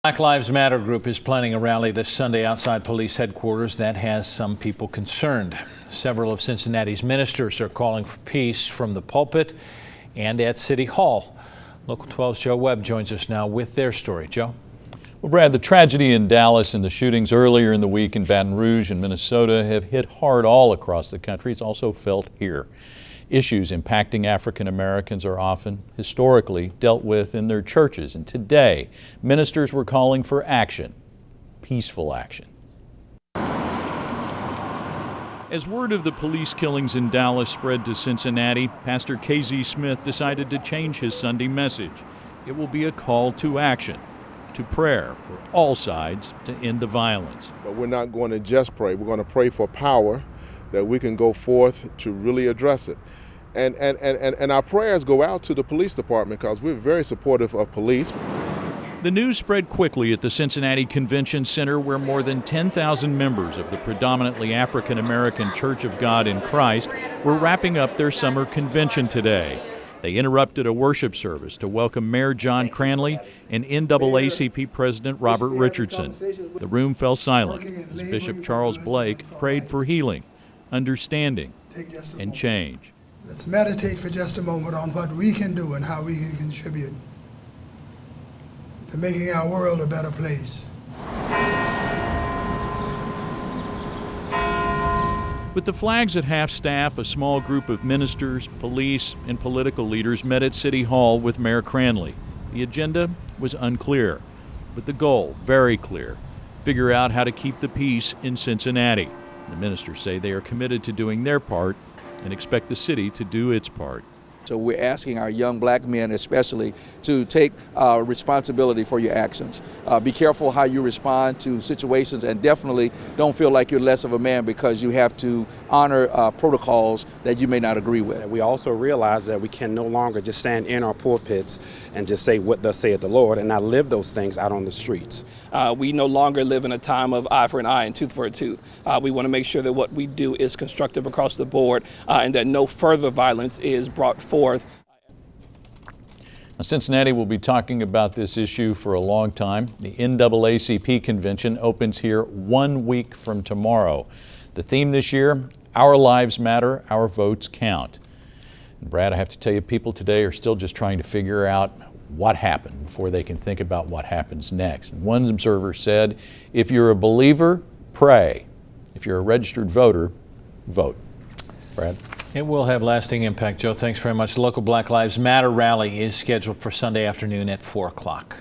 Black Lives Matter group is planning a rally this Sunday outside police headquarters that has some people concerned. Several of Cincinnati's ministers are calling for peace from the pulpit and at City Hall. Local 12's Joe Webb joins us now with their story. Joe? Well, Brad, the tragedy in Dallas and the shootings earlier in the week in Baton Rouge and Minnesota have hit hard all across the country. It's also felt here. Issues impacting African Americans are often, historically, dealt with in their churches. And today, ministers were calling for action, peaceful action. As word of the police killings in Dallas spread to Cincinnati, Pastor KZ Smith decided to change his Sunday message. It will be a call to action, to prayer for all sides to end the violence. But we're not going to just pray. We're going to pray for power that we can go forth to really address it. And our prayers go out to the police department because we're very supportive of police. The news spread quickly at the Cincinnati Convention Center, where more than 10,000 members of the predominantly African American Church of God in Christ were wrapping up their summer convention today. They interrupted a worship service to welcome Mayor John Cranley and NAACP President Robert Richardson. The room fell silent as Bishop Charles Blake prayed for healing, understanding, and change. Let's meditate for just a moment on what we can do and how we can contribute to making our world a better place. With the flags at half-staff, a small group of ministers, police, and political leaders met at City Hall with Mayor Cranley. The agenda was unclear, but the goal very clear: figure out how to keep the peace in Cincinnati. The ministers say they are committed to doing their part and expect the city to do its part. So we're asking our young black men especially to take responsibility for your actions. Be careful how you respond to situations, and definitely don't feel like you're less of a man because you have to honor protocols that you may not agree with. We also realize that we can no longer just stand in our pulpits and just say what thus saith the Lord and not live those things out on the streets. We no longer live in a time of eye for an eye and tooth for a tooth. We want to make sure that what we do is constructive across the board and that no further violence is brought forth. Now, Cincinnati will be talking about this issue for a long time. The NAACP convention opens here 1 week from tomorrow. The theme this year: Our Lives Matter, Our Votes Count. And Brad, I have to tell you, people today are still just trying to figure out what happened before they can think about what happens next. And one observer said, if you're a believer, pray. If you're a registered voter, vote. Brad? It will have lasting impact, Joe. Thanks very much. The local Black Lives Matter rally is scheduled for Sunday afternoon at 4 o'clock.